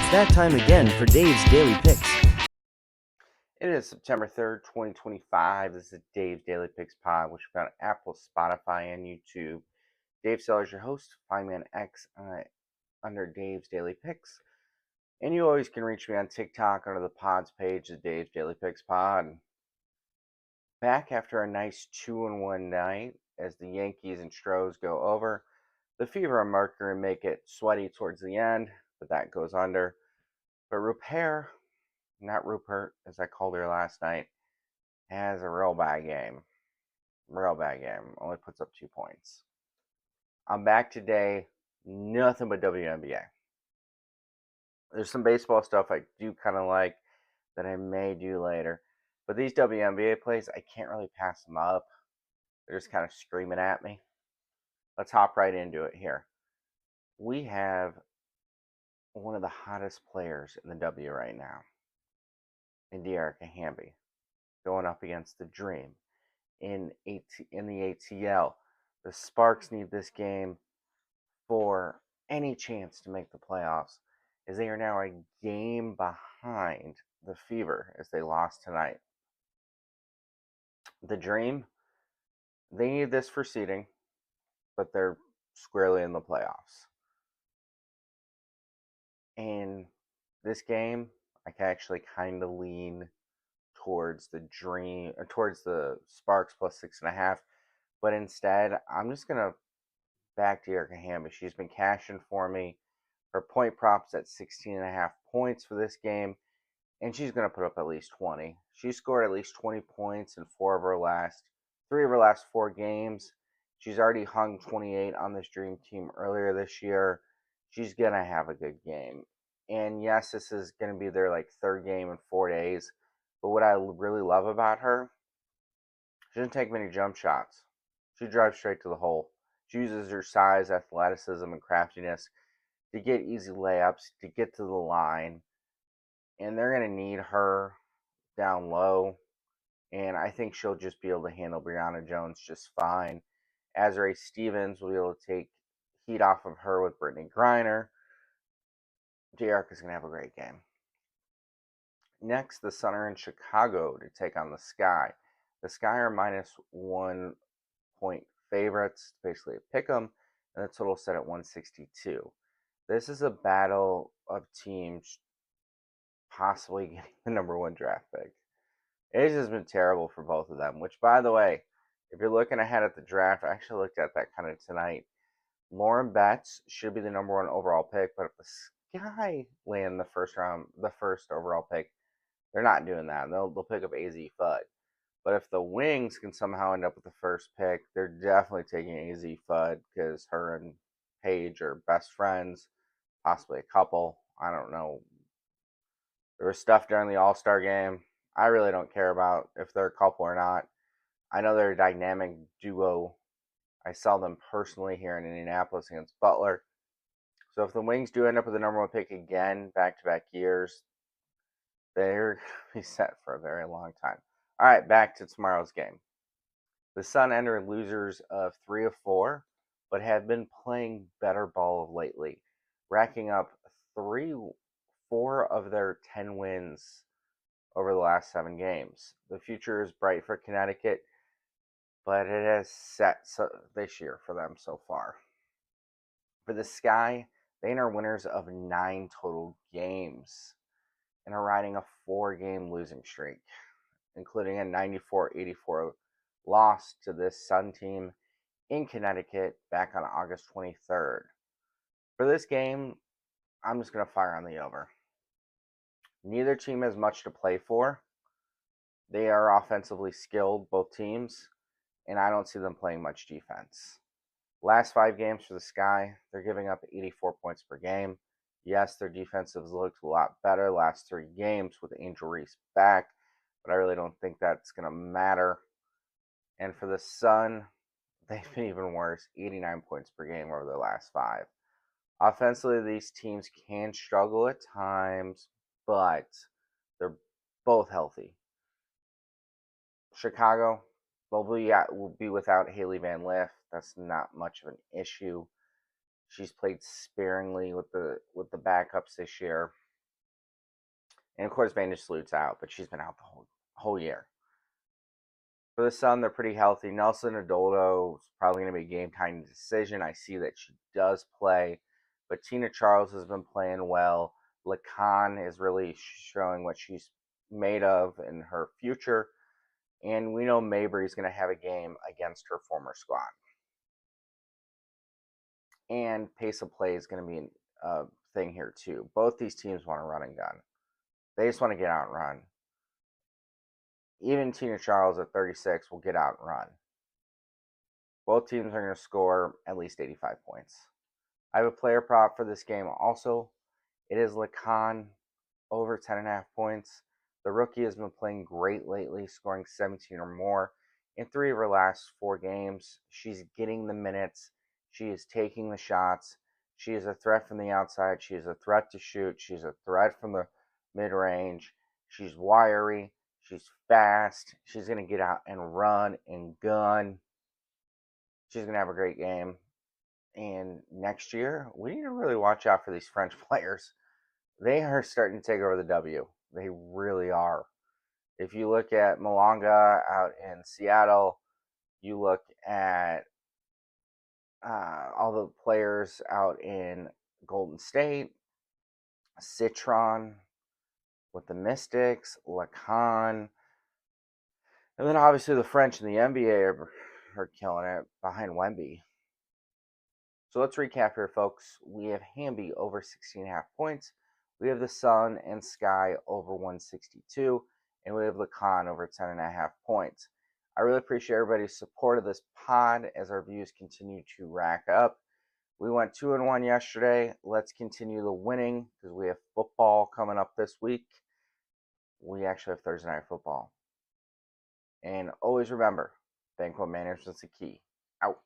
It's that time again for Dave's Daily Picks. It is September 3rd, 2025. This is Dave's Daily Picks Pod, which you found on Apple, Spotify, and YouTube. Dave Sellers, your host. Find me on X under Dave's Daily Picks. And you always can reach me on TikTok under the Pods page, the Dave's Daily Picks Pod. Back after a nice 2-1 night as the Yankees and Stros go over. The Fever and Mercury make it sweaty towards the end, but that goes under. But Rupert, as I called her last night, has a real bad game. Real bad game. Only puts up 2 points. I'm back today. Nothing but WNBA. There's some baseball stuff I do kind of like that I may do later. But these WNBA plays, I can't really pass them up. They're just kind of screaming at me. Let's hop right into it here. We have one of the hottest players in the W right now, in Dearica Hamby, going up against the Dream in the ATL. The Sparks need this game for any chance to make the playoffs, as they are now a game behind the Fever as they lost tonight. The Dream, they need this for seeding, but they're squarely in the playoffs. And this game, I can actually kind of lean towards the Dream, or towards the Sparks plus 6.5. But instead, I'm just gonna back to Erica Hamby. She's been cashing for me. Her point props at 16.5 points for this game, and she's going to put up at least 20. She scored at least 20 points in three of her last 4 games. She's already hung 28 on this Dream team earlier this year. She's going to have a good game. And yes, this is going to be their third game in 4 days. But what I really love about her, she doesn't take many jump shots. She drives straight to the hole. She uses her size, athleticism, and craftiness to get easy layups, to get to the line. And they're going to need her down low. And I think she'll just be able to handle Brianna Jones just fine. Azrae Stevens will be able to take heat off of her with Brittany Griner. Dearica's going to have a great game. Next, the Sun are in Chicago to take on the Sky. The Sky are minus 1 point favorites, basically a pick 'em, and the total set at 162. This is a battle of teams possibly getting the number 1 draft pick. It has been terrible for both of them, which, by the way, if you're looking ahead at the draft, I actually looked at that kind of tonight. Lauren Betts should be the number 1 overall pick, but if the Sky land the first overall pick, they're not doing that. They'll pick up AZ Fudd. But if the Wings can somehow end up with the first pick, they're definitely taking AZ Fudd because her and Paige are best friends, possibly a couple. I don't know. There was stuff during the All-Star game. I really don't care about if they're a couple or not. I know they're a dynamic duo. I saw them personally here in Indianapolis against Butler. So if the Wings do end up with the number 1 pick again, back-to-back years, they're going to be set for a very long time. All right, back to tomorrow's game. The Sun enter losers of 3 of 4, but have been playing better ball lately, racking up 4 of their 10 wins over the last 7 games. The future is bright for Connecticut, but it has set this year for them so far. For the Sky, they are winners of 9 total games and are riding a 4-game losing streak, including a 94-84 loss to this Sun team in Connecticut back on August 23rd. For this game, I'm just going to fire on the over. Neither team has much to play for. They are offensively skilled, both teams, and I don't see them playing much defense. Last 5 games for the Sky, they're giving up 84 points per game. Yes, their defense has looked a lot better last 3 games with Angel Reese back, but I really don't think that's going to matter. And for the Sun, they've been even worse, 89 points per game over their last 5. Offensively, these teams can struggle at times, but they're both healthy. Chicago will be without Haley Van Lith. That's not much of an issue. She's played sparingly with the backups this year. And of course, Vantage Salute's out, but she's been out the whole year. For the Sun, they're pretty healthy. Nelson Adoldo is probably going to be a game time decision. I see that she does play, but Tina Charles has been playing well. Lacan is really showing what she's made of in her future. And we know Mabry is going to have a game against her former squad. And pace of play is going to be a thing here, too. Both these teams want to run and gun. They just want to get out and run. Even Tina Charles at 36 will get out and run. Both teams are going to score at least 85 points. I have a player prop for this game also. It is Lacan over 10.5 points. The rookie has been playing great lately, scoring 17 or more in 3 of her last 4 games. She's getting the minutes. She is taking the shots. She is a threat from the outside. She is a threat to shoot. She's a threat from the mid-range. She's wiry. She's fast. She's going to get out and run and gun. She's going to have a great game. And next year, we need to really watch out for these French players. They are starting to take over the W. They really are. If you look at Malanga out in Seattle, you look at all the players out in Golden State, Citron with the Mystics, Lacan, and then obviously the French in the NBA are killing it behind Wemby. So let's recap here, folks. We have Hamby over 16.5 points. We have the Sun and Sky over 162. And we have Lacan over 10.5 points. I really appreciate everybody's support of this pod as our views continue to rack up. We went 2-1 yesterday. Let's continue the winning because we have football coming up this week. We actually have Thursday night football. And always remember, bankroll management's the key. Out.